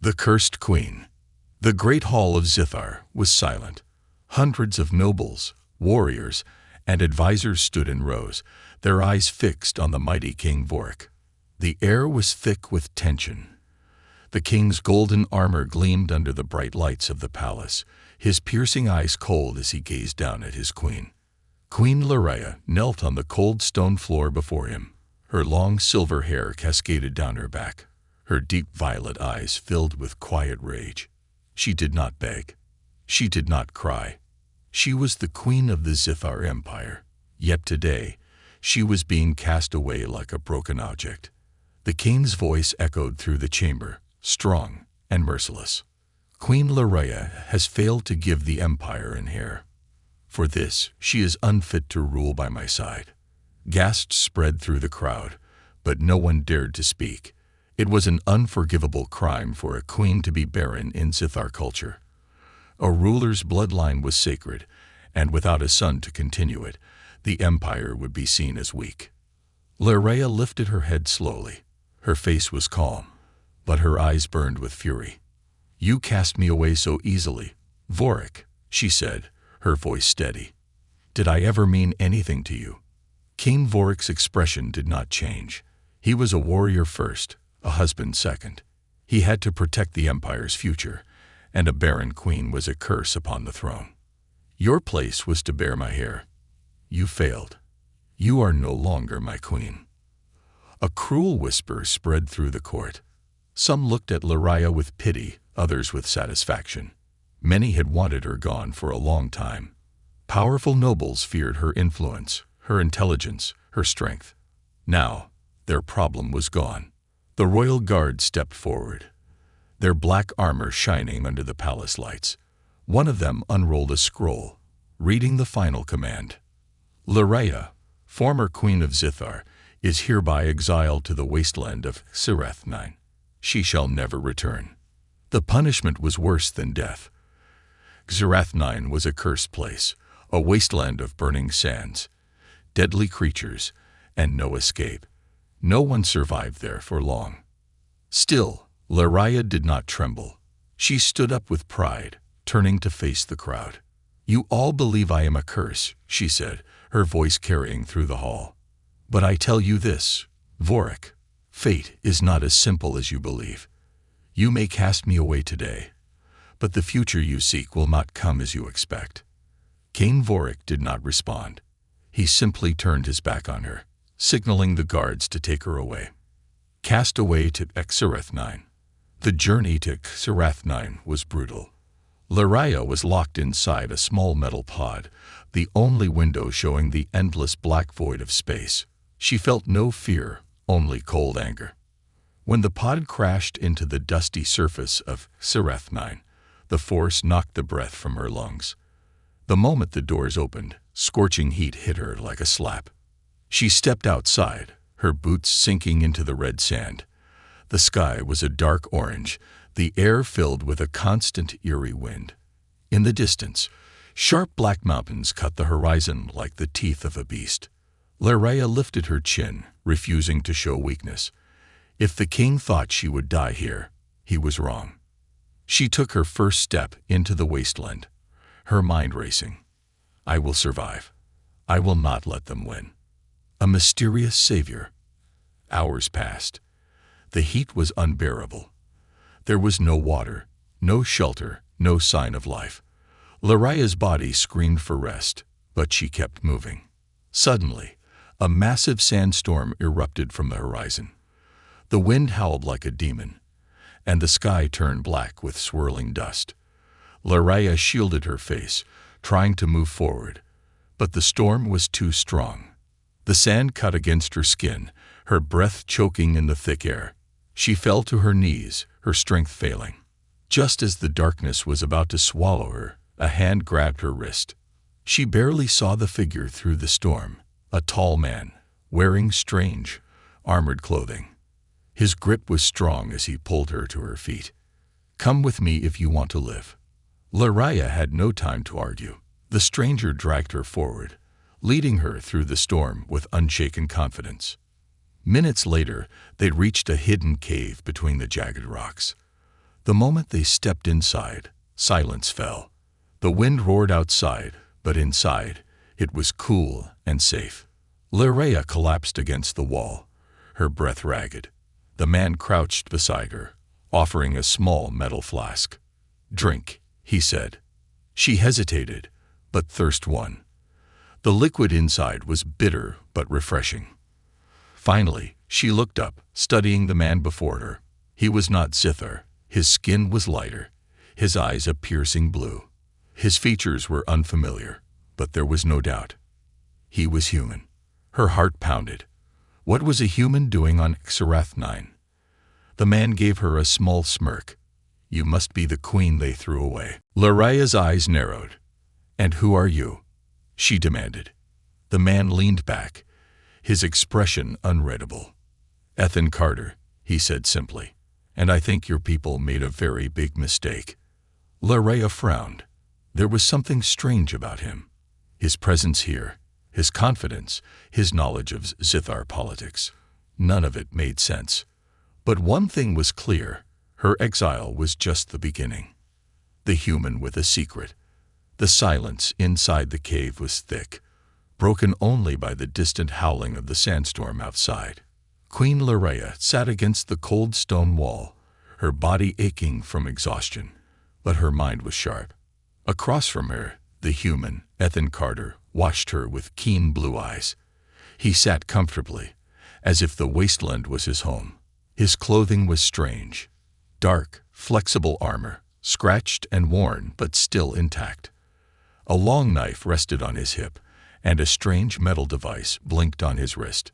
The Cursed Queen. The great hall of Zithar was silent. Hundreds of nobles, warriors, and advisors stood in rows, their eyes fixed on the mighty King Vorik. The air was thick with tension. The king's golden armor gleamed under the bright lights of the palace, his piercing eyes cold as he gazed down at his queen. Queen Lyraya knelt on the cold stone floor before him. Her long silver hair cascaded down her back, her deep violet eyes filled with quiet rage. She did not beg. She did not cry. She was the queen of the Zithar Empire, yet today she was being cast away like a broken object. The king's voice echoed through the chamber, strong and merciless. Queen Lyraya has failed to give the empire an heir. For this, she is unfit to rule by my side. Gasps spread through the crowd, but no one dared to speak. It was an unforgivable crime for a queen to be barren in Zithar culture. A ruler's bloodline was sacred, and without a son to continue it, the empire would be seen as weak. Lyraya lifted her head slowly. Her face was calm, but her eyes burned with fury. "You cast me away so easily, Vorik," she said, her voice steady. "Did I ever mean anything to you?" King Vorik's expression did not change. He was a warrior first, a husband second. He had to protect the empire's future, and a barren queen was a curse upon the throne. "Your place was to bear my hair. You failed. You are no longer my queen." A cruel whisper spread through the court. Some looked at Lyraya with pity, others with satisfaction. Many had wanted her gone for a long time. Powerful nobles feared her influence, her intelligence, her strength. Now, their problem was gone. The royal guard stepped forward, their black armor shining under the palace lights. One of them unrolled a scroll, reading the final command. "Lyraya, former queen of Zithar, is hereby exiled to the wasteland of Sireth-9. She shall never return." The punishment was worse than death. Sireth-9 was a cursed place, a wasteland of burning sands, deadly creatures, and no escape. No one survived there for long. Still, Lyraya did not tremble. She stood up with pride, turning to face the crowd. "You all believe I am a curse," she said, her voice carrying through the hall. "But I tell you this, Vorik, fate is not as simple as you believe. You may cast me away today, but the future you seek will not come as you expect." King Vorik did not respond. He simply turned his back on her, signaling the guards to take her away. Cast away to Sireth-9. The journey to Sireth-9 was brutal. Lyraya was locked inside a small metal pod, the only window showing the endless black void of space. She felt no fear, only cold anger. When the pod crashed into the dusty surface of Sireth-9, the force knocked the breath from her lungs. The moment the doors opened, scorching heat hit her like a slap. She stepped outside, her boots sinking into the red sand. The sky was a dark orange, the air filled with a constant, eerie wind. In the distance, sharp black mountains cut the horizon like the teeth of a beast. Lyraya lifted her chin, refusing to show weakness. If the king thought she would die here, he was wrong. She took her first step into the wasteland, her mind racing. "I will survive. I will not let them win." A mysterious savior. Hours passed. The heat was unbearable. There was no water, no shelter, no sign of life. Lyraya's body screamed for rest, but she kept moving. Suddenly, a massive sandstorm erupted from the horizon. The wind howled like a demon, and the sky turned black with swirling dust. Lyraya shielded her face, trying to move forward, but the storm was too strong. The sand cut against her skin, her breath choking in the thick air. She fell to her knees, her strength failing. Just as the darkness was about to swallow her, a hand grabbed her wrist. She barely saw the figure through the storm, a tall man, wearing strange, armored clothing. His grip was strong as he pulled her to her feet. "Come with me if you want to live." Lyraya had no time to argue. The stranger dragged her forward, leading her through the storm with unshaken confidence. Minutes later, they reached a hidden cave between the jagged rocks. The moment they stepped inside, silence fell. The wind roared outside, but inside, it was cool and safe. Lyrea collapsed against the wall, her breath ragged. The man crouched beside her, offering a small metal flask. "Drink," he said. She hesitated, but thirst won. The liquid inside was bitter but refreshing. Finally, she looked up, studying the man before her. He was not Zithar. His skin was lighter, his eyes a piercing blue. His features were unfamiliar, but there was no doubt. He was human. Her heart pounded. What was a human doing on Xerath 9? The man gave her a small smirk. "You must be the queen they threw away." Lyrea's eyes narrowed. "And who are you?" she demanded. The man leaned back, his expression unreadable. "Ethan Carter," he said simply, "and I think your people made a very big mistake." Lyrea frowned. There was something strange about him. His presence here, his confidence, his knowledge of Zithar politics. None of it made sense. But one thing was clear. Her exile was just the beginning. The human with a secret. The silence inside the cave was thick, broken only by the distant howling of the sandstorm outside. Queen Lyrea sat against the cold stone wall, her body aching from exhaustion, but her mind was sharp. Across from her, the human, Ethan Carter, watched her with keen blue eyes. He sat comfortably, as if the wasteland was his home. His clothing was strange. Dark, flexible armor, scratched and worn but still intact. A long knife rested on his hip, and a strange metal device blinked on his wrist.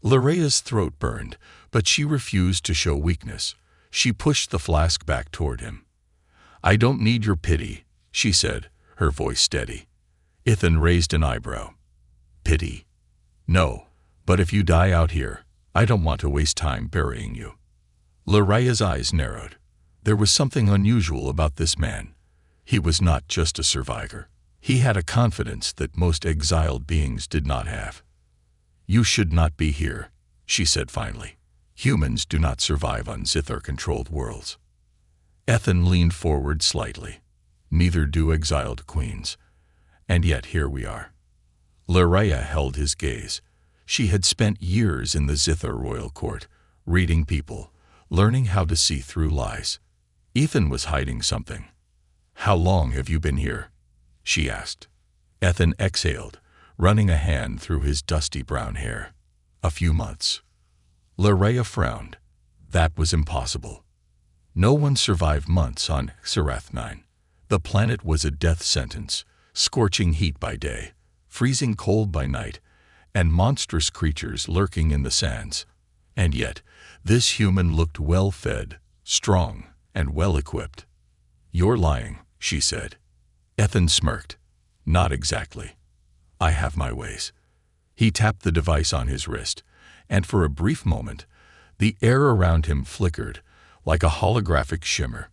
Lyrea's throat burned, but she refused to show weakness. She pushed the flask back toward him. "I don't need your pity," she said, her voice steady. Ethan raised an eyebrow. "Pity? No, but if you die out here, I don't want to waste time burying you." Lyrea's eyes narrowed. There was something unusual about this man. He was not just a survivor. He had a confidence that most exiled beings did not have. "You should not be here," she said finally. "Humans do not survive on Zithar-controlled worlds." Ethan leaned forward slightly. "Neither do exiled queens. And yet here we are." Lyrea held his gaze. She had spent years in the Zithar royal court, reading people, learning how to see through lies. Ethan was hiding something. "How long have you been here?" she asked. Ethan exhaled, running a hand through his dusty brown hair. "A few months." Lyrea frowned. That was impossible. No one survived months on Xerath 9. The planet was a death sentence, scorching heat by day, freezing cold by night, and monstrous creatures lurking in the sands. And yet, this human looked well-fed, strong, and well-equipped. "You're lying," she said. Ethan smirked. "Not exactly. I have my ways." He tapped the device on his wrist, and for a brief moment, the air around him flickered like a holographic shimmer.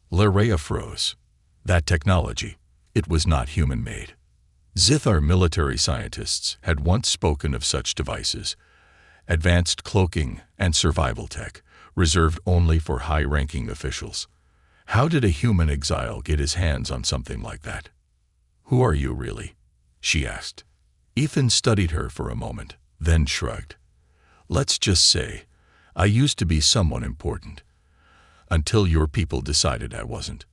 Lyrea froze. That technology, it was not human-made. Zithar military scientists had once spoken of such devices, advanced cloaking and survival tech, reserved only for high-ranking officials. How did a human exile get his hands on something like that? "Who are you, really?" she asked. Ethan studied her for a moment, then shrugged. "Let's just say, I used to be someone important. Until your people decided I wasn't."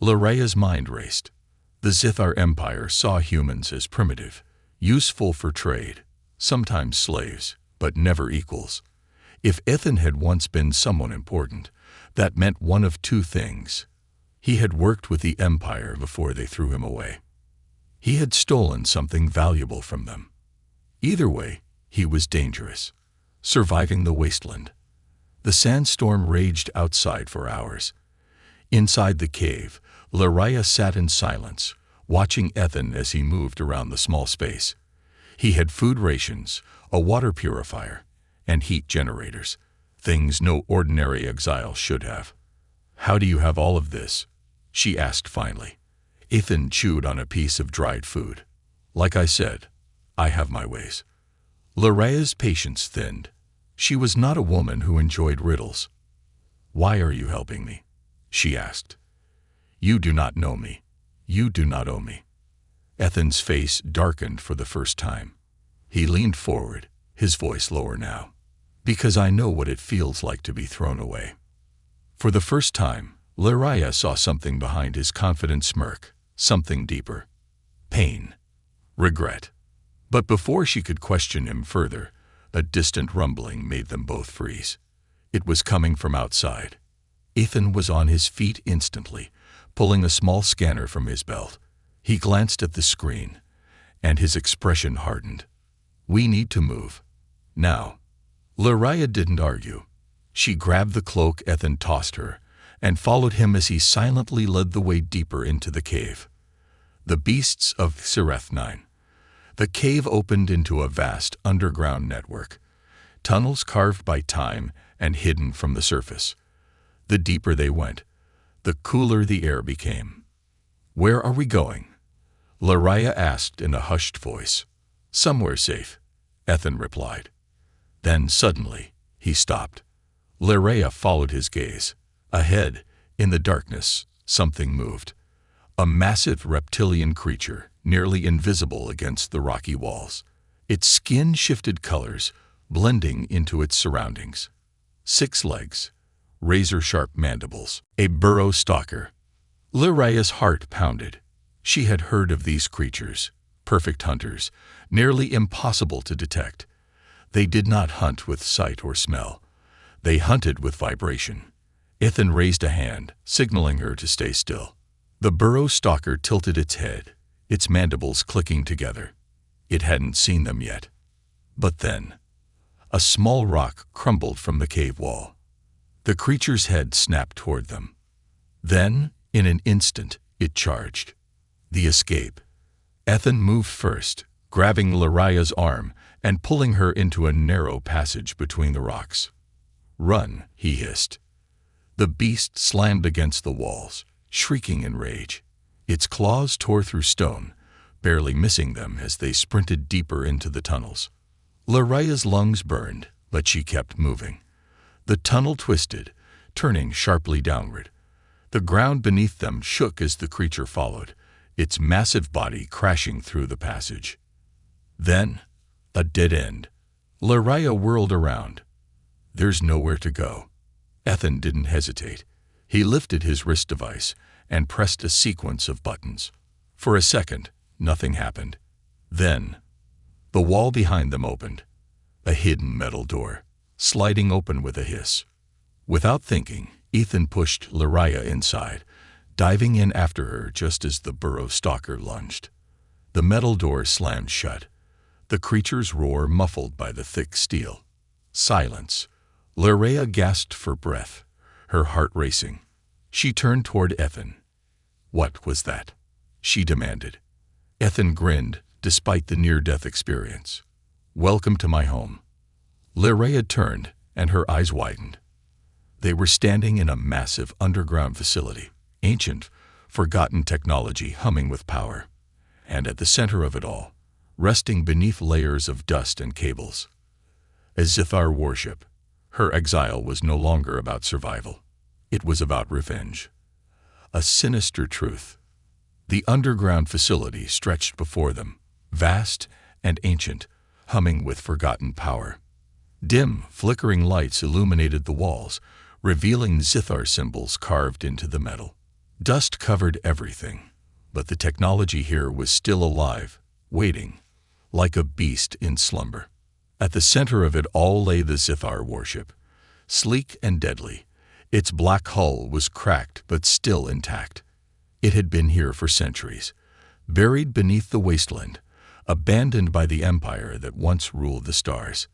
Lyrea's mind raced. The Zithar Empire saw humans as primitive, useful for trade, sometimes slaves, but never equals. If Ethan had once been someone important, that meant one of two things. He had worked with the Empire before they threw him away. He had stolen something valuable from them. Either way, he was dangerous, surviving the wasteland. The sandstorm raged outside for hours. Inside the cave, Lyrea sat in silence, watching Ethan as he moved around the small space. He had food rations, a water purifier, and heat generators, things no ordinary exile should have. "How do you have all of this?" she asked finally. Ethan chewed on a piece of dried food. "Like I said, I have my ways." Lyrea's patience thinned. She was not a woman who enjoyed riddles. "Why are you helping me?" she asked. "You do not know me. You do not owe me." Ethan's face darkened for the first time. He leaned forward, his voice lower now. "Because I know what it feels like to be thrown away." For the first time, Lariah saw something behind his confident smirk, something deeper. Pain. Regret. But before she could question him further, a distant rumbling made them both freeze. It was coming from outside. Ethan was on his feet instantly, pulling a small scanner from his belt. He glanced at the screen, and his expression hardened. "We need to move. Now." Lariah didn't argue. She grabbed the cloak Ethan tossed her and followed him as he silently led the way deeper into the cave. The beasts of Sereth-9. The cave opened into a vast underground network, tunnels carved by time and hidden from the surface. The deeper they went, the cooler the air became. "Where are we going?" Lariah asked in a hushed voice. "Somewhere safe," Ethan replied. Then suddenly, he stopped. Lariah followed his gaze. Ahead, in the darkness, something moved. A massive reptilian creature, nearly invisible against the rocky walls. Its skin shifted colors, blending into its surroundings. 6 legs, razor-sharp mandibles, a burrow stalker. Lariah's heart pounded. She had heard of these creatures, perfect hunters, nearly impossible to detect. They did not hunt with sight or smell. They hunted with vibration. Ethan raised a hand, signaling her to stay still. The burrow stalker tilted its head, its mandibles clicking together. It hadn't seen them yet. But then, a small rock crumbled from the cave wall. The creature's head snapped toward them. Then, in an instant, it charged. The escape. Ethan moved first, grabbing Lariah's arm and pulling her into a narrow passage between the rocks. "Run," he hissed. The beast slammed against the walls, shrieking in rage. Its claws tore through stone, barely missing them as they sprinted deeper into the tunnels. Lariah's lungs burned, but she kept moving. The tunnel twisted, turning sharply downward. The ground beneath them shook as the creature followed, its massive body crashing through the passage. Then, a dead end. Lariah whirled around. "There's nowhere to go." Ethan didn't hesitate. He lifted his wrist device and pressed a sequence of buttons. For a second, nothing happened. Then, the wall behind them opened. A hidden metal door, sliding open with a hiss. Without thinking, Ethan pushed Lariah inside, diving in after her just as the burrow stalker lunged. The metal door slammed shut, the creature's roar muffled by the thick steel. Silence. Lariah gasped for breath, her heart racing. She turned toward Ethan. "What was that?" she demanded. Ethan grinned, despite the near-death experience. "Welcome to my home." Lariah turned, and her eyes widened. They were standing in a massive underground facility, ancient, forgotten technology humming with power. And at the center of it all, resting beneath layers of dust and cables, a Zithar warship. Her exile was no longer about survival. It was about revenge. A sinister truth. The underground facility stretched before them, vast and ancient, humming with forgotten power. Dim, flickering lights illuminated the walls, revealing Zithar symbols carved into the metal. Dust covered everything, but the technology here was still alive, waiting, like a beast in slumber. At the center of it all lay the Zithar warship, sleek and deadly. Its black hull was cracked but still intact. It had been here for centuries, buried beneath the wasteland, abandoned by the empire that once ruled the stars.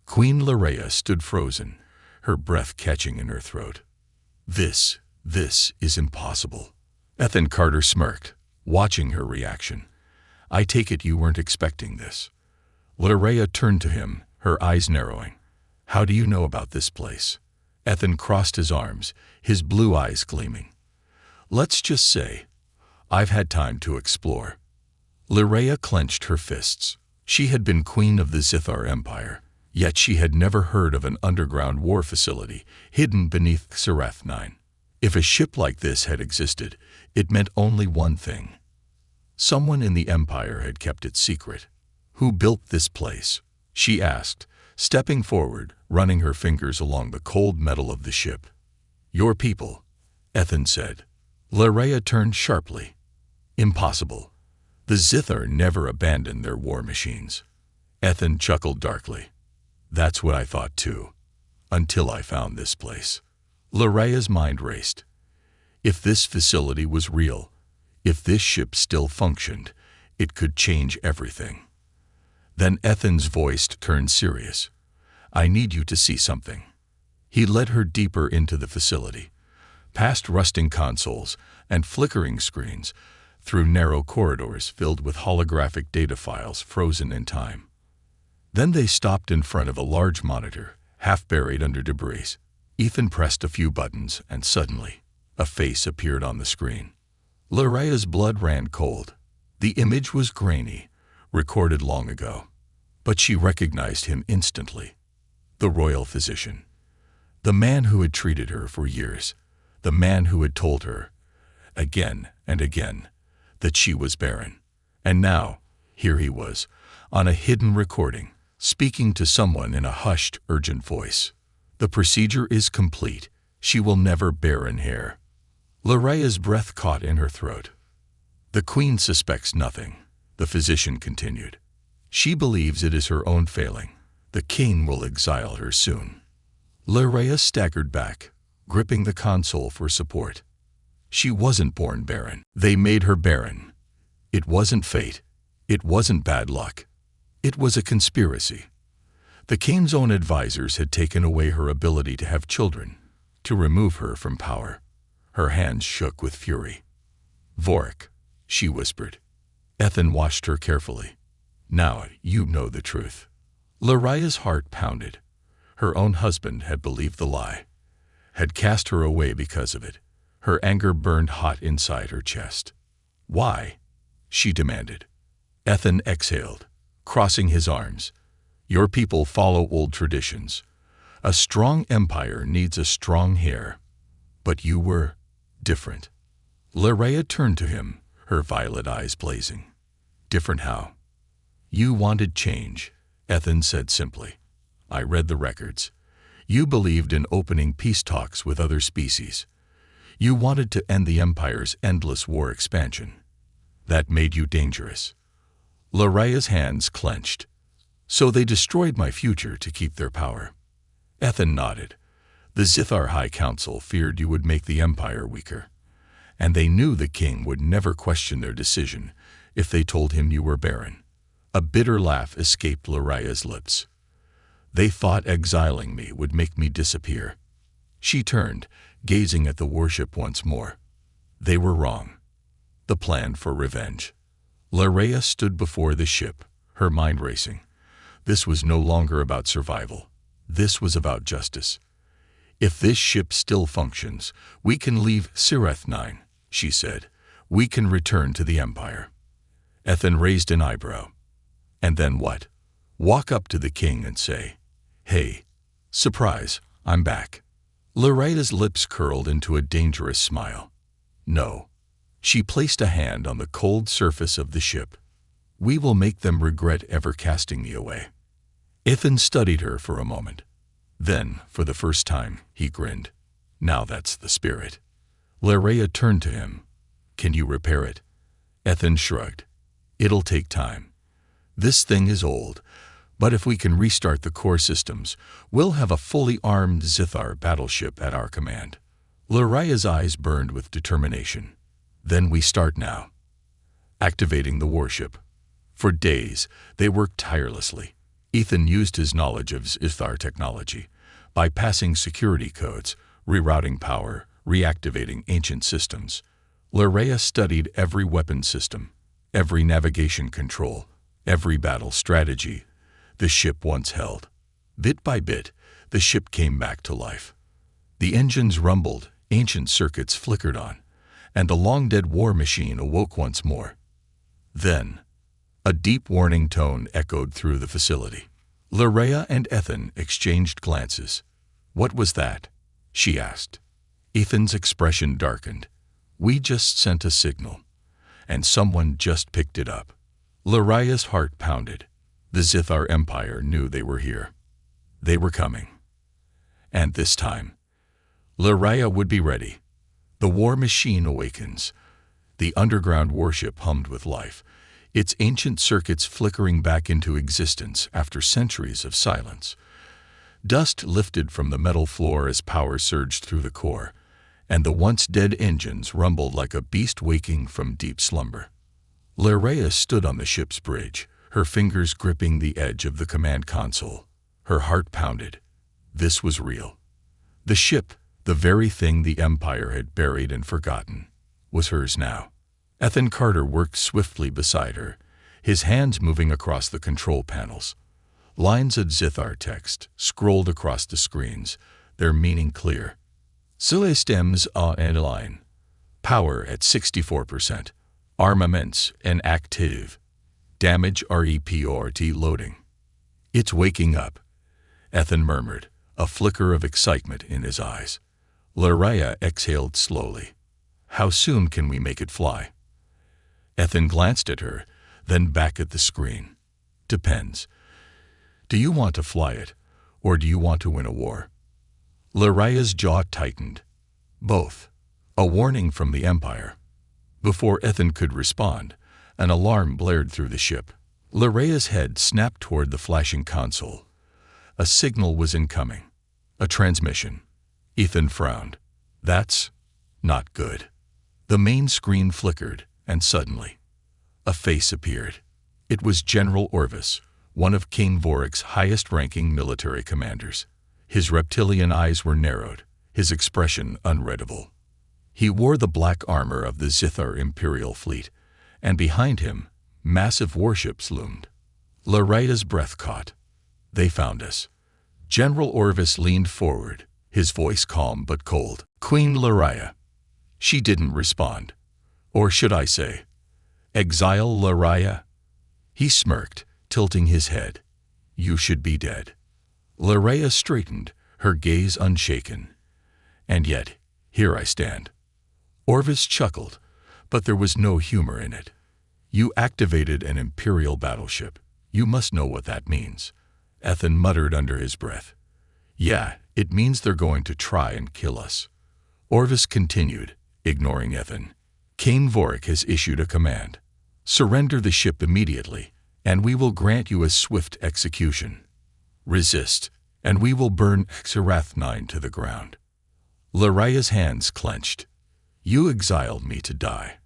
Queen Lariah stood frozen, her breath catching in her throat. This is impossible." Ethan Carter smirked, watching her reaction. "I take it you weren't expecting this." Lariah turned to him, her eyes narrowing. "How do you know about this place?" Ethan crossed his arms, his blue eyes gleaming. "Let's just say, I've had time to explore." Lariah clenched her fists. She had been queen of the Zithar Empire, yet she had never heard of an underground war facility hidden beneath Sereth-9. If a ship like this had existed, it meant only one thing. Someone in the Empire had kept it secret. Who built this place? She asked, stepping forward, running her fingers along the cold metal of the ship. Your people, Ethan said. Lareya turned sharply. Impossible. The Zithar never abandoned their war machines. Ethan chuckled darkly. That's what I thought too. Until I found this place. Lareya's mind raced. If this facility was real, if this ship still functioned, it could change everything. Then Ethan's voice turned serious. I need you to see something. He led her deeper into the facility, past rusting consoles and flickering screens, through narrow corridors filled with holographic data files frozen in time. Then they stopped in front of a large monitor, half buried under debris. Ethan pressed a few buttons, and suddenly, a face appeared on the screen. Lareya's blood ran cold. The image was grainy, recorded long ago, but she recognized him instantly. The royal physician. The man who had treated her for years. The man who had told her, again and again, that she was barren. And now, here he was, on a hidden recording, speaking to someone in a hushed, urgent voice. The procedure is complete. She will never bear an heir. Lareya's breath caught in her throat. The queen suspects nothing, the physician continued. She believes it is her own failing. The king will exile her soon. Lareya staggered back, gripping the console for support. She wasn't born barren. They made her barren. It wasn't fate. It wasn't bad luck. It was a conspiracy. The king's own advisors had taken away her ability to have children, to remove her from power. Her hands shook with fury. Vorik, she whispered. Ethan watched her carefully. Now you know the truth. Lareya's heart pounded. Her own husband had believed the lie, had cast her away because of it. Her anger burned hot inside her chest. Why? She demanded. Ethan exhaled, crossing his arms. Your people follow old traditions. A strong empire needs a strong heir. But you were different. Lareya turned to him, her violet eyes blazing. Different how? You wanted change, Ethan said simply. I read the records. You believed in opening peace talks with other species. You wanted to end the Empire's endless war expansion. That made you dangerous. Lareya's hands clenched. So they destroyed my future to keep their power. Ethan nodded. The Zithar High Council feared you would make the Empire weaker, and they knew the king would never question their decision if they told him you were barren. A bitter laugh escaped Lareya's lips. They thought exiling me would make me disappear. She turned, gazing at the warship once more. They were wrong. The plan for revenge. Lareya stood before the ship, her mind racing. This was no longer about survival. This was about justice. If this ship still functions, we can leave Sireth 9, she said. We can return to the Empire. Ethan raised an eyebrow. And then what? Walk up to the king and say, hey, surprise, I'm back. Lareya's lips curled into a dangerous smile. No. She placed a hand on the cold surface of the ship. We will make them regret ever casting me away. Ethan studied her for a moment. Then, for the first time, he grinned. Now that's the spirit. Lareya turned to him. Can you repair it? Ethan shrugged. It'll take time. This thing is old, but if we can restart the core systems, we'll have a fully armed Zithar battleship at our command. Lareya's eyes burned with determination. Then we start now. Activating the warship. For days, they worked tirelessly. Ethan used his knowledge of Zithar technology, bypassing security codes, rerouting power, reactivating ancient systems. Lareya studied every weapon system, every navigation control, every battle strategy the ship once held. Bit by bit, the ship came back to life. The engines rumbled, ancient circuits flickered on, and the long-dead war machine awoke once more. Then, a deep warning tone echoed through the facility. Lareya and Ethan exchanged glances. What was that? She asked. Ethan's expression darkened. We just sent a signal, and someone just picked it up. Laraya's heart pounded. The Zithar Empire knew they were here. They were coming. And this time, Laraya would be ready. The war machine awakens. The underground warship hummed with life, its ancient circuits flickering back into existence after centuries of silence. Dust lifted from the metal floor as power surged through the core, and the once-dead engines rumbled like a beast waking from deep slumber. Laraya stood on the ship's bridge, her fingers gripping the edge of the command console. Her heart pounded. This was real. The ship, the very thing the Empire had buried and forgotten, was hers now. Ethan Carter worked swiftly beside her, his hands moving across the control panels. Lines of Zithar text scrolled across the screens, their meaning clear. Systems en line. Power at 64%. Armaments inactive. Damage report loading. It's waking up, Ethan murmured, a flicker of excitement in his eyes. Laraya exhaled slowly. How soon can we make it fly? Ethan glanced at her, then back at the screen. Depends. Do you want to fly it, or do you want to win a war? Laraya's jaw tightened. Both. A warning from the Empire. Before Ethan could respond, an alarm blared through the ship. Laraya's head snapped toward the flashing console. A signal was incoming. A transmission. Ethan frowned. That's not good. The main screen flickered, and suddenly, a face appeared. It was General Orvis, one of King Vorik's highest-ranking military commanders. His reptilian eyes were narrowed, his expression unreadable. He wore the black armor of the Zithar Imperial fleet, and behind him, massive warships loomed. Laraya's breath caught. They found us. General Orvis leaned forward, his voice calm but cold. Queen Laraya. She didn't respond. Or should I say, exile Laraya? He smirked, tilting his head. You should be dead. Laraya straightened, her gaze unshaken. And yet, here I stand. Orvis chuckled, but there was no humor in it. You activated an Imperial battleship. You must know what that means. Ethan muttered under his breath. Yeah, it means they're going to try and kill us. Orvis continued, ignoring Ethan. King Vorik has issued a command. Surrender the ship immediately, and we will grant you a swift execution. Resist, and we will burn Xerath-9 to the ground. Laraya's hands clenched. You exiled me to die.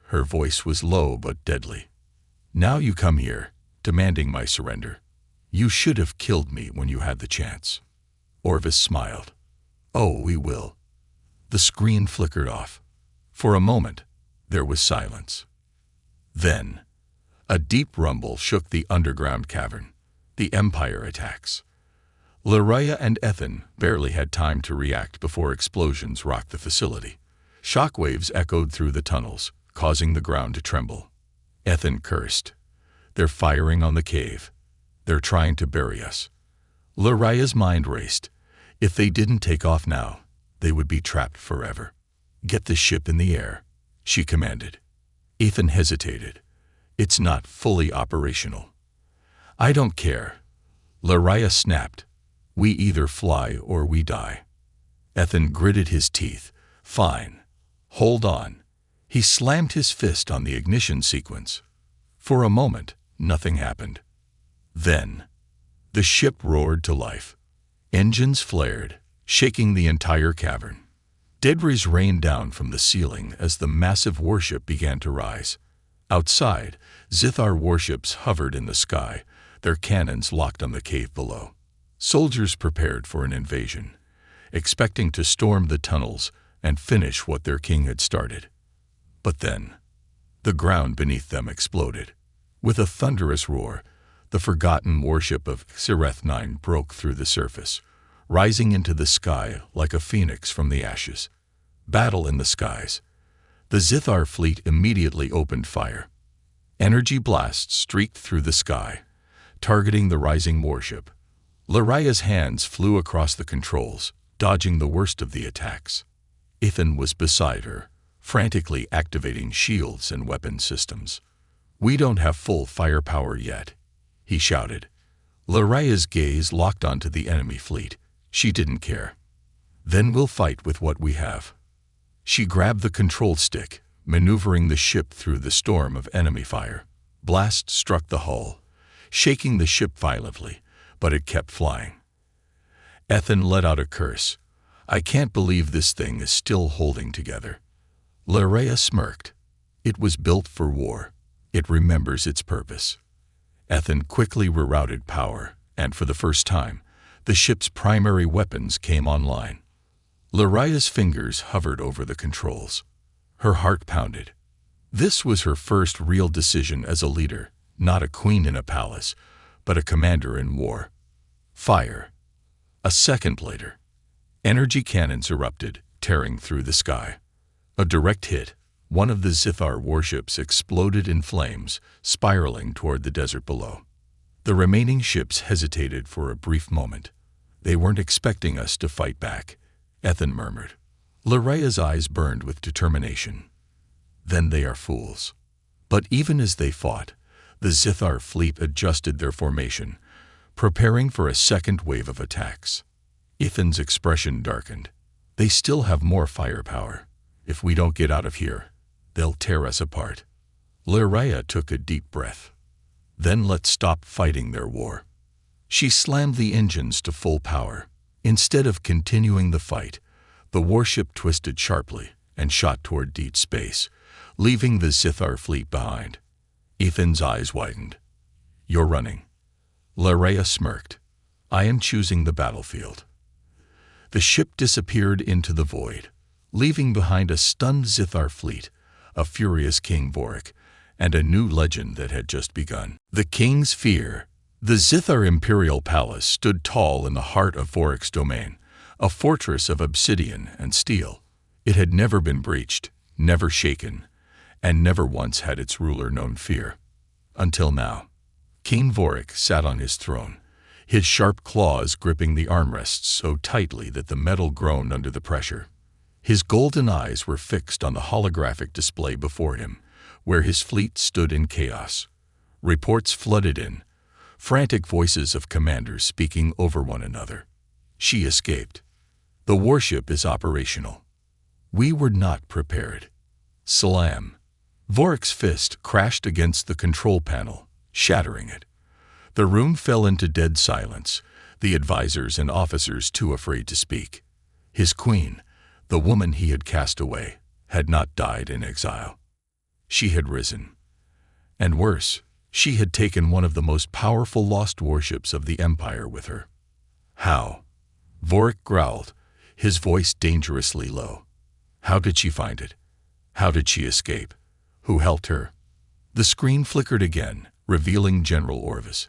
Her voice was low but deadly. Now you come here, demanding my surrender. You should have killed me when you had the chance. Orvis smiled. Oh, we will. The screen flickered off. For a moment, there was silence. Then, a deep rumble shook the underground cavern. The Empire attacks. Laraya and Ethan barely had time to react before explosions rocked the facility. Shockwaves echoed through the tunnels, causing the ground to tremble. Ethan cursed. They're firing on the cave. They're trying to bury us. Laraya's mind raced. If they didn't take off now, they would be trapped forever. Get the ship in the air, she commanded. Ethan hesitated. It's not fully operational. I don't care. Laraya snapped. We either fly or we die. Ethan gritted his teeth. Fine. Hold on. He slammed his fist on the ignition sequence. For a moment, nothing happened. Then, the ship roared to life. Engines flared, shaking the entire cavern. Debris rained down from the ceiling as the massive warship began to rise. Outside, Zithar warships hovered in the sky, their cannons locked on the cave below. Soldiers prepared for an invasion, expecting to storm the tunnels and finish what their king had started. But then, the ground beneath them exploded. With a thunderous roar, the forgotten warship of Xerath-9 broke through the surface, rising into the sky like a phoenix from the ashes. Battle in the skies. The Zithar fleet immediately opened fire. Energy blasts streaked through the sky, targeting the rising warship. Laraya's hands flew across the controls, dodging the worst of the attacks. Ethan was beside her, frantically activating shields and weapon systems. "We don't have full firepower yet," he shouted. Laraya's gaze locked onto the enemy fleet. She didn't care. "Then we'll fight with what we have." She grabbed the control stick, maneuvering the ship through the storm of enemy fire. Blasts struck the hull, shaking the ship violently, but it kept flying. Ethan let out a curse. "I can't believe this thing is still holding together." Laraya smirked. "It was built for war. It remembers its purpose." Ethan quickly rerouted power, and for the first time, the ship's primary weapons came online. Laraya's fingers hovered over the controls. Her heart pounded. This was her first real decision as a leader, not a queen in a palace, but a commander in war. Fire. A second later, energy cannons erupted, tearing through the sky. A direct hit, one of the Zithar warships exploded in flames, spiraling toward the desert below. The remaining ships hesitated for a brief moment. "They weren't expecting us to fight back," Ethan murmured. Laraya's eyes burned with determination. "Then they are fools." But even as they fought, the Zithar fleet adjusted their formation, preparing for a second wave of attacks. Ethan's expression darkened. "They still have more firepower. If we don't get out of here, they'll tear us apart." Laraya took a deep breath. "Then let's stop fighting their war." She slammed the engines to full power. Instead of continuing the fight, the warship twisted sharply and shot toward deep space, leaving the Zithar fleet behind. Ethan's eyes widened. "You're running." Laraya smirked. "I am choosing the battlefield." The ship disappeared into the void, leaving behind a stunned Zithar fleet, a furious King Vorik, and a new legend that had just begun. The King's Fear. The Zithar Imperial Palace stood tall in the heart of Vorik's domain, a fortress of obsidian and steel. It had never been breached, never shaken, and never once had its ruler known fear. Until now. King Vorik sat on his throne, his sharp claws gripping the armrests so tightly that the metal groaned under the pressure. His golden eyes were fixed on the holographic display before him, where his fleet stood in chaos. Reports flooded in, frantic voices of commanders speaking over one another. "She escaped. The warship is operational. We were not prepared." Slam. Vorik's fist crashed against the control panel, shattering it. The room fell into dead silence, the advisors and officers too afraid to speak. His queen, the woman he had cast away, had not died in exile. She had risen. And worse, she had taken one of the most powerful lost warships of the Empire with her. "How?" Vorik growled, his voice dangerously low. "How did she find it? How did she escape? Who helped her?" The screen flickered again, revealing General Orvis.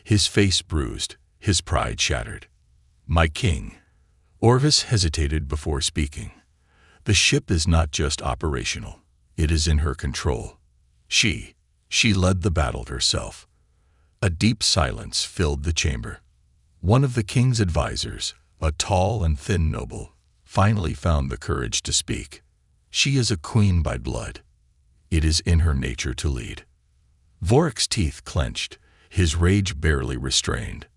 His face bruised, his pride shattered. "My king." Orvis hesitated before speaking. "The ship is not just operational. It is in her control. She led the battle herself." A deep silence filled the chamber. One of the king's advisors, a tall and thin noble, finally found the courage to speak. "She is a queen by blood. It is in her nature to lead." Vorik's teeth clenched, his rage barely restrained.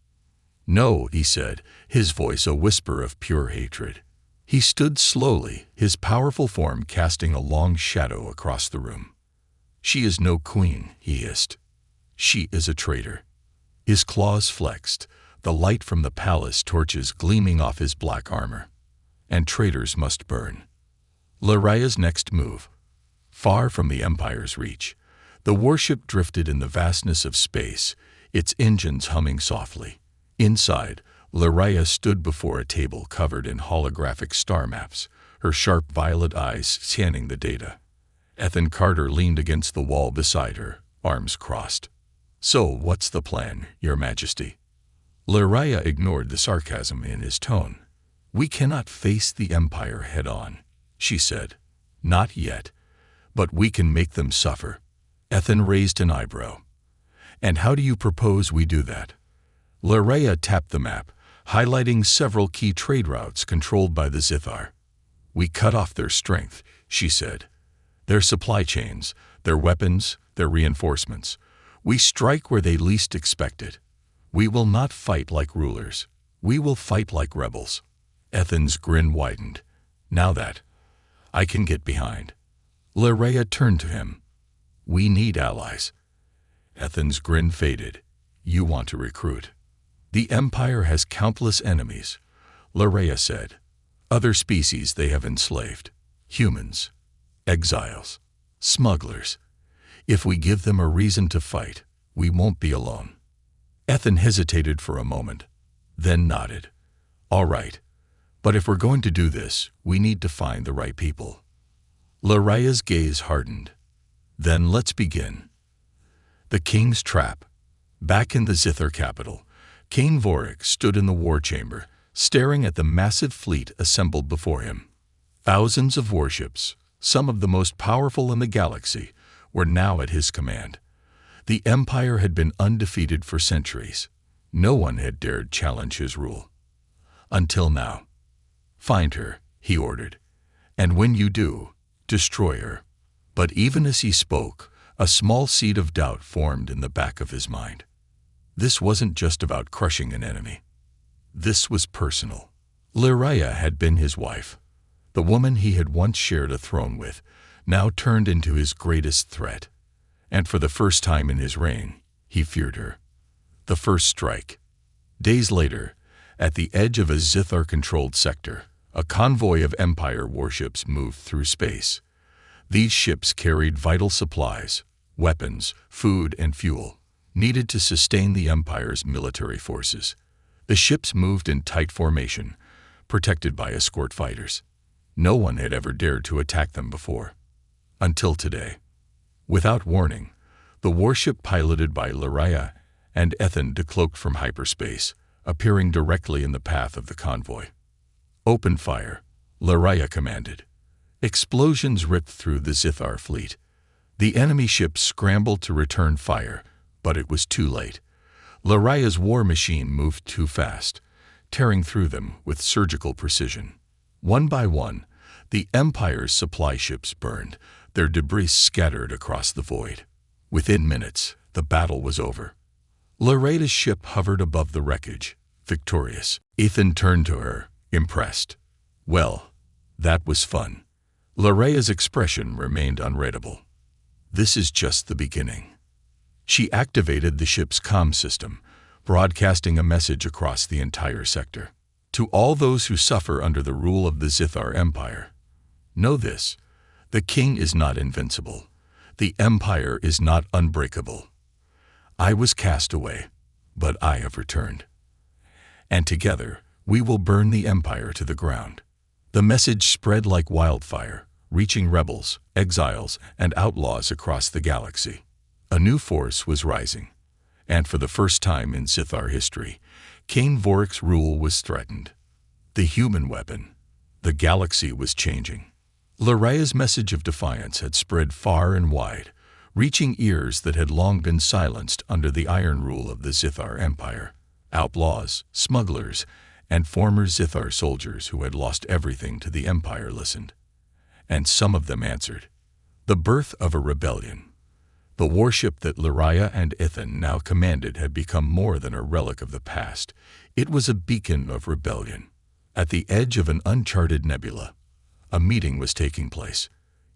"No," he said, his voice a whisper of pure hatred. He stood slowly, his powerful form casting a long shadow across the room. "She is no queen," he hissed. "She is a traitor." His claws flexed, the light from the palace torches gleaming off his black armor. "And traitors must burn." Laraya's next move. Far from the Empire's reach, the warship drifted in the vastness of space, its engines humming softly. Inside, Laraya stood before a table covered in holographic star maps, her sharp violet eyes scanning the data. Ethan Carter leaned against the wall beside her, arms crossed. "So, what's the plan, Your Majesty?" Laraya ignored the sarcasm in his tone. "We cannot face the Empire head-on," she said. "Not yet, but we can make them suffer." Ethan raised an eyebrow. "And how do you propose we do that?" Laraya tapped the map, highlighting several key trade routes controlled by the Zithar. We cut off their strength, she said. Their supply chains, their weapons, their reinforcements. We strike where they least expect it. We will not fight like rulers. We will fight like rebels. Ethan's grin widened. Now that I can get behind. Larea turned to him. We need allies. Ethan's grin faded. You want to recruit. The Empire has countless enemies, Larea said. Other species they have enslaved. Humans, exiles, smugglers. If we give them a reason to fight, we won't be alone. Ethan hesitated for a moment, then nodded. All right, but if we're going to do this, we need to find the right people. Larea's gaze hardened. Then let's begin. The King's Trap. Back in the Zithar capital, King Vorik stood in the war chamber, staring at the massive fleet assembled before him. Thousands of warships, some of the most powerful in the galaxy, were now at his command. The Empire had been undefeated for centuries. No one had dared challenge his rule. Until now. Find her, he ordered. And when you do, destroy her. But even as he spoke, a small seed of doubt formed in the back of his mind. This wasn't just about crushing an enemy. This was personal. Larea had been his wife. The woman he had once shared a throne with, now turned into his greatest threat. And for the first time in his reign, he feared her. The first strike. Days later, at the edge of a Zithar-controlled sector, a convoy of Empire warships moved through space. These ships carried vital supplies, weapons, food, and fuel, needed to sustain the Empire's military forces. The ships moved in tight formation, protected by escort fighters. No one had ever dared to attack them before. Until today. Without warning, the warship piloted by Larea and Ethan decloaked from hyperspace, appearing directly in the path of the convoy. Open fire, Larea commanded. Explosions ripped through the Zithar fleet. The enemy ships scrambled to return fire, but it was too late. Larea's war machine moved too fast, tearing through them with surgical precision. One by one, the Empire's supply ships burned, their debris scattered across the void. Within minutes, the battle was over. Larea's ship hovered above the wreckage, victorious. Ethan turned to her, impressed. Well, that was fun. Larea's expression remained unreadable. This is just the beginning. She activated the ship's comm system, broadcasting a message across the entire sector. To all those who suffer under the rule of the Zithar Empire, know this: the king is not invincible. The Empire is not unbreakable. I was cast away, but I have returned. And together, we will burn the Empire to the ground. The message spread like wildfire, reaching rebels, exiles, and outlaws across the galaxy. A new force was rising, and for the first time in Zithar history, King Vorik's rule was threatened. The human weapon. The galaxy was changing. Larea's message of defiance had spread far and wide, reaching ears that had long been silenced under the iron rule of the Zithar Empire. Outlaws, smugglers, and former Zithar soldiers who had lost everything to the Empire listened. And some of them answered. The birth of a rebellion. The warship that Larea and Ethan now commanded had become more than a relic of the past. It was a beacon of rebellion. At the edge of an uncharted nebula, a meeting was taking place.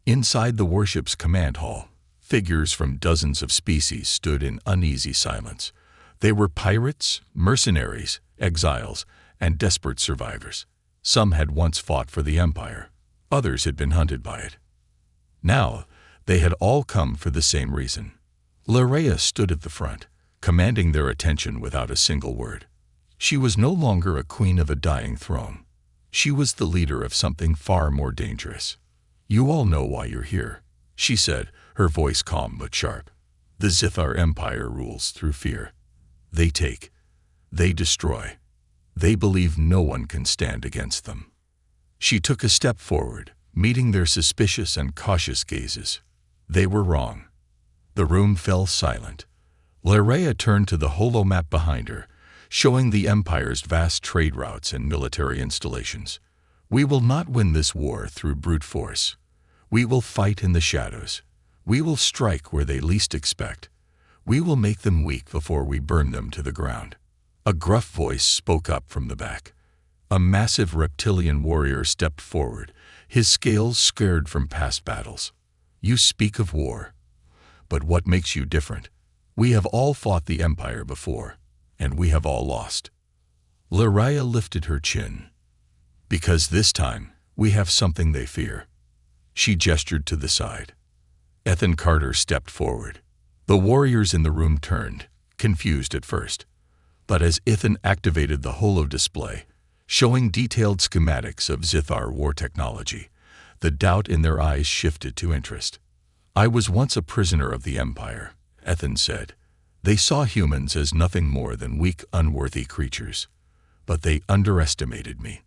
Inside the warship's command hall, figures from dozens of species stood in uneasy silence. They were pirates, mercenaries, exiles, and desperate survivors. Some had once fought for the Empire. Others had been hunted by it. Now, they had all come for the same reason. Larea stood at the front, commanding their attention without a single word. She was no longer a queen of a dying throne. She was the leader of something far more dangerous. You all know why you're here, she said, her voice calm but sharp. The Zithar Empire rules through fear. They take. They destroy. They believe no one can stand against them. She took a step forward, meeting their suspicious and cautious gazes. They were wrong. The room fell silent. Larea turned to the holomap behind her, showing the Empire's vast trade routes and military installations. We will not win this war through brute force. We will fight in the shadows. We will strike where they least expect. We will make them weak before we burn them to the ground. A gruff voice spoke up from the back. A massive reptilian warrior stepped forward, his scales scarred from past battles. You speak of war. But what makes you different? We have all fought the Empire before, and we have all lost. Lyraya lifted her chin. Because this time, we have something they fear. She gestured to the side. Ethan Carter stepped forward. The warriors in the room turned, confused at first. But as Ethan activated the holo display, showing detailed schematics of Zithar war technology, the doubt in their eyes shifted to interest. I was once a prisoner of the Empire, Ethan said. They saw humans as nothing more than weak, unworthy creatures. But they underestimated me.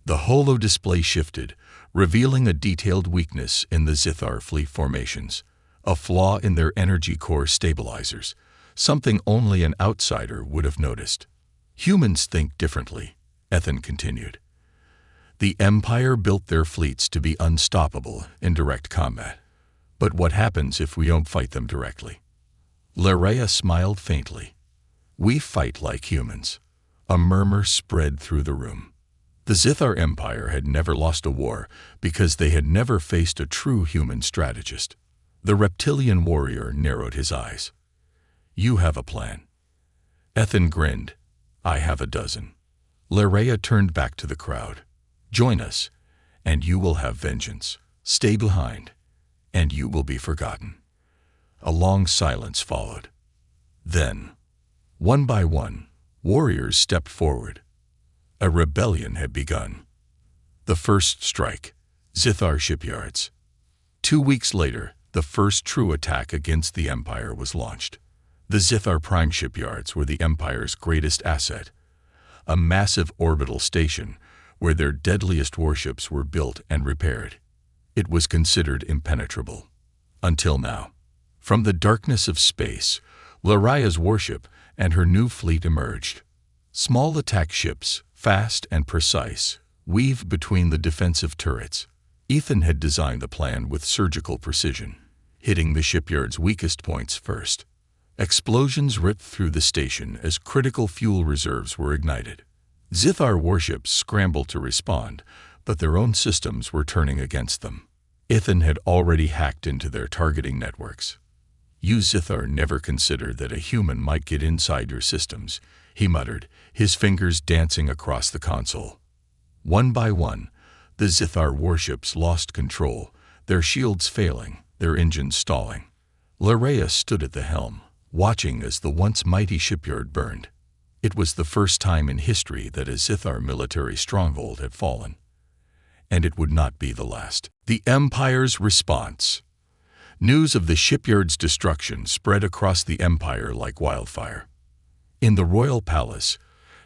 The holo display shifted, revealing a detailed weakness in the Zithar fleet formations, a flaw in their energy core stabilizers, something only an outsider would have noticed. Humans think differently, Ethan continued. The Empire built their fleets to be unstoppable in direct combat. But what happens if we don't fight them directly? Lyraya smiled faintly. We fight like humans. A murmur spread through the room. The Zithar Empire had never lost a war because they had never faced a true human strategist. The reptilian warrior narrowed his eyes. You have a plan. Ethan grinned. I have a dozen. Lyraya turned back to the crowd. Join us, and you will have vengeance. Stay behind, and you will be forgotten. A long silence followed. Then, one by one, warriors stepped forward. A rebellion had begun. The first strike, Zithar shipyards. 2 weeks later, the first true attack against the Empire was launched. The Zithar prime shipyards were the Empire's greatest asset, a massive orbital station where their deadliest warships were built and repaired. It was considered impenetrable. Until now. From the darkness of space, Lyraya's warship and her new fleet emerged. Small attack ships, fast and precise, weave between the defensive turrets. Ethan had designed the plan with surgical precision, hitting the shipyard's weakest points first. Explosions ripped through the station as critical fuel reserves were ignited. Zithar warships scrambled to respond, but their own systems were turning against them. Ethan had already hacked into their targeting networks. You Zithar never considered that a human might get inside your systems, he muttered, his fingers dancing across the console. One by one, the Zithar warships lost control, their shields failing, their engines stalling. Lyraya stood at the helm, watching as the once mighty shipyard burned. It was the first time in history that a Zithar military stronghold had fallen. And it would not be the last. The Empire's response. News of the shipyard's destruction spread across the Empire like wildfire. In the royal palace,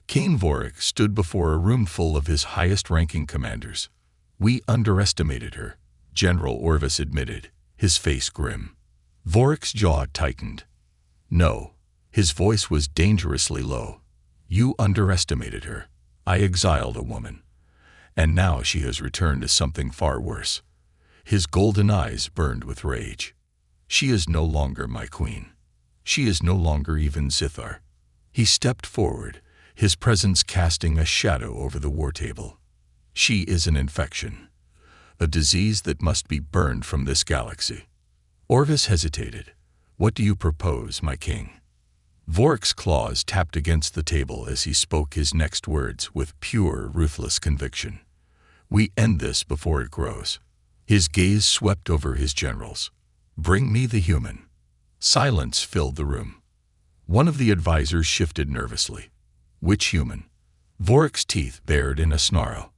King Vorik stood before a room full of his highest-ranking commanders. We underestimated her, General Orvis admitted, his face grim. Vorik's jaw tightened. No, his voice was dangerously low. You underestimated her. I exiled a woman. And now she has returned to something far worse. His golden eyes burned with rage. She is no longer my queen. She is no longer even Zithar. He stepped forward, his presence casting a shadow over the war table. She is an infection, a disease that must be burned from this galaxy. Orvis hesitated. What do you propose, my king? Vorik's claws tapped against the table as he spoke his next words with pure, ruthless conviction. We end this before it grows. His gaze swept over his generals. Bring me the human. Silence filled the room. One of the advisors shifted nervously. Which human? Vorik's teeth bared in a snarl.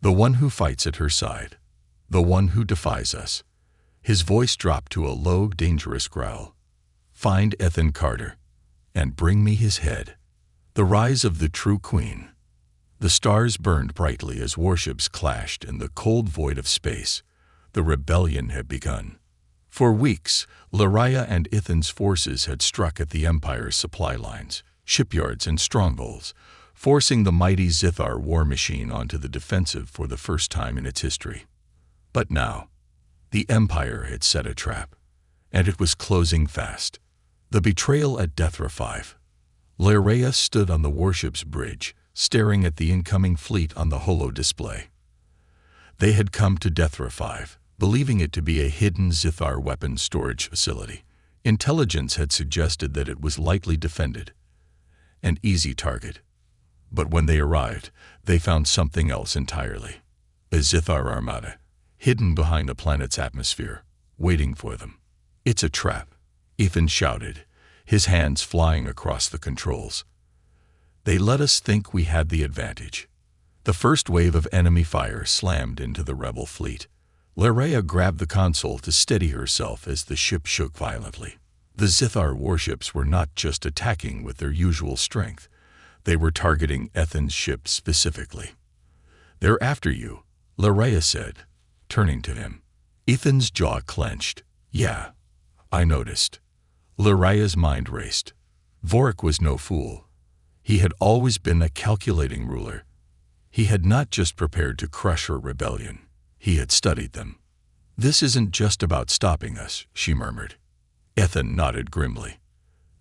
The one who fights at her side. The one who defies us. His voice dropped to a low, dangerous growl. Find Ethan Carter, and bring me his head. The rise of the true queen. The stars burned brightly as warships clashed in the cold void of space. The rebellion had begun. For weeks, Lyraya and Ethan's forces had struck at the Empire's supply lines, shipyards and strongholds, forcing the mighty Zithar war machine onto the defensive for the first time in its history. But now, the Empire had set a trap, and it was closing fast. The betrayal at Dethra 5. Lyraea stood on the warship's bridge, staring at the incoming fleet on the holo display. They had come to Dethra 5, believing it to be a hidden Zithar weapons storage facility. Intelligence had suggested that it was lightly defended, an easy target. But when they arrived, they found something else entirely. A Zithar armada, hidden behind a planet's atmosphere, waiting for them. "It's a trap," Ethan shouted, his hands flying across the controls. "They let us think we had the advantage." The first wave of enemy fire slammed into the rebel fleet. Lyraea grabbed the console to steady herself as the ship shook violently. The Zithar warships were not just attacking with their usual strength. They were targeting Ethan's ship specifically. "They're after you," Lyraea said, turning to him. Ethan's jaw clenched. "Yeah, I noticed." Lyraea's mind raced. Vorik was no fool. He had always been a calculating ruler. He had not just prepared to crush her rebellion. He had studied them. "This isn't just about stopping us," she murmured. Ethan nodded grimly.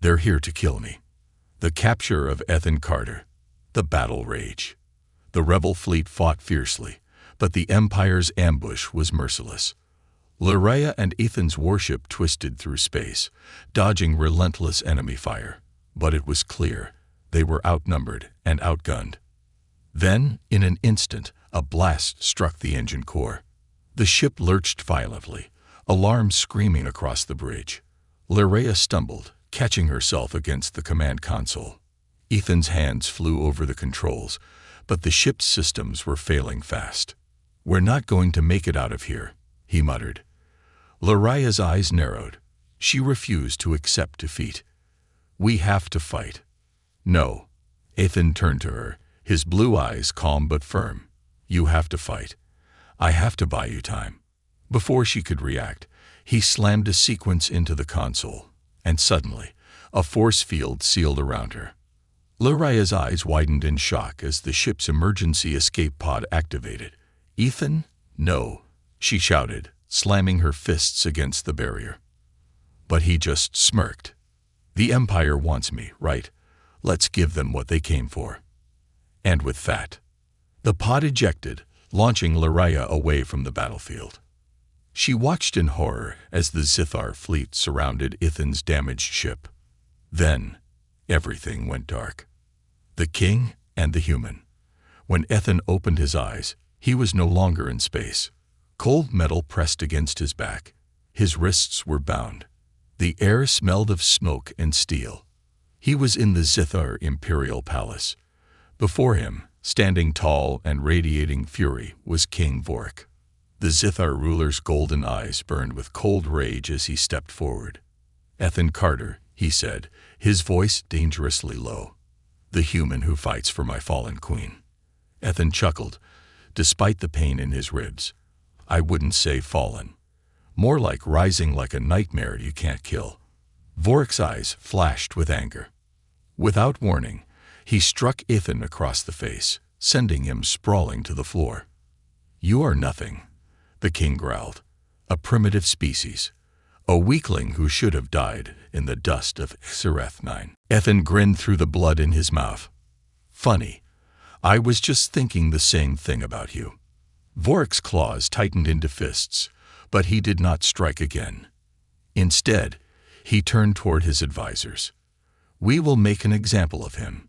"They're here to kill me." The capture of Ethan Carter. The battle rage. The rebel fleet fought fiercely, but the Empire's ambush was merciless. Lyraea and Ethan's warship twisted through space, dodging relentless enemy fire. But it was clear they were outnumbered and outgunned. Then, in an instant, a blast struck the engine core. The ship lurched violently, alarms screaming across the bridge. Lyraea stumbled, catching herself against the command console. Ethan's hands flew over the controls, but the ship's systems were failing fast. "We're not going to make it out of here," he muttered. Lyraea's eyes narrowed. She refused to accept defeat. "We have to fight." "No." Ethan turned to her, his blue eyes calm but firm. "You have to fight. I have to buy you time." Before she could react, he slammed a sequence into the console, and suddenly, a force field sealed around her. Lyraea's eyes widened in shock as the ship's emergency escape pod activated. "Ethan, no," she shouted, slamming her fists against the barrier. But he just smirked. "The Empire wants me, right? Let's give them what they came for." And with that, the pod ejected, launching Lyraea away from the battlefield. She watched in horror as the Zithar fleet surrounded Ethan's damaged ship. Then, everything went dark. The king and the human. When Ethan opened his eyes, he was no longer in space. Cold metal pressed against his back. His wrists were bound. The air smelled of smoke and steel. He was in the Zithar Imperial Palace. Before him, standing tall and radiating fury, was King Vorik. The Zithar ruler's golden eyes burned with cold rage as he stepped forward. "Ethan Carter," he said, his voice dangerously low. "The human who fights for my fallen queen." Ethan chuckled, despite the pain in his ribs. "I wouldn't say fallen. More like rising like a nightmare you can't kill." Vorik's eyes flashed with anger. Without warning, he struck Ethan across the face, sending him sprawling to the floor. "You are nothing," the king growled. "A primitive species. A weakling who should have died in the dust of Xereth 9. Ethan grinned through the blood in his mouth. "Funny. I was just thinking the same thing about you." Vorik's claws tightened into fists, but he did not strike again. Instead, he turned toward his advisors. "We will make an example of him."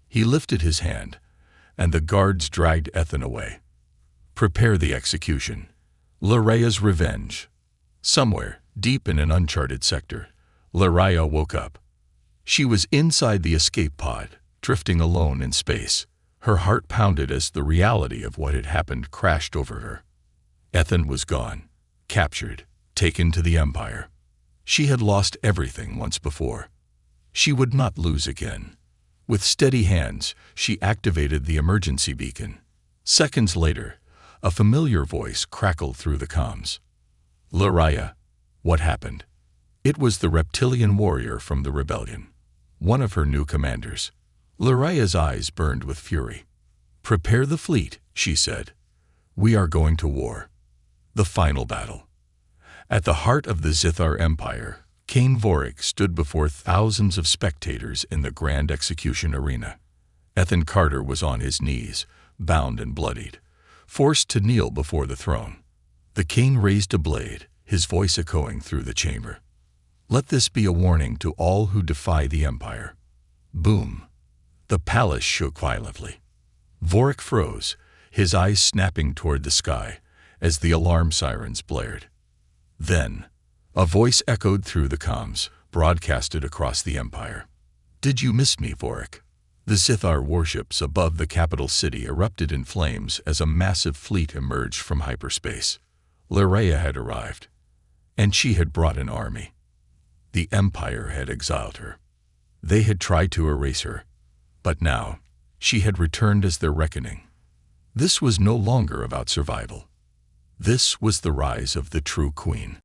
He lifted his hand, and the guards dragged Ethan away. "Prepare the execution. Lyraea's revenge." Somewhere, deep in an uncharted sector, Lyraea woke up. She was inside the escape pod, drifting alone in space. Her heart pounded as the reality of what had happened crashed over her. Ethan was gone, captured, taken to the Empire. She had lost everything once before. She would not lose again. With steady hands, she activated the emergency beacon. Seconds later, a familiar voice crackled through the comms. "Lyraea, what happened?" It was the reptilian warrior from the rebellion, one of her new commanders. Leraya's eyes burned with fury. "Prepare the fleet," she said. "We are going to war." The final battle. At the heart of the Zithar Empire, Cain Vorik stood before thousands of spectators in the grand execution arena. Ethan Carter was on his knees, bound and bloodied, forced to kneel before the throne. The king raised a blade, his voice echoing through the chamber. "Let this be a warning to all who defy the Empire." Boom! The palace shook violently. Vorik froze, his eyes snapping toward the sky as the alarm sirens blared. Then, a voice echoed through the comms, broadcasted across the Empire. "Did you miss me, Vorik?" The Zithar warships above the capital city erupted in flames as a massive fleet emerged from hyperspace. Leraya had arrived, and she had brought an army. The Empire had exiled her. They had tried to erase her, but now she had returned as their reckoning. This was no longer about survival. This was the rise of the true queen.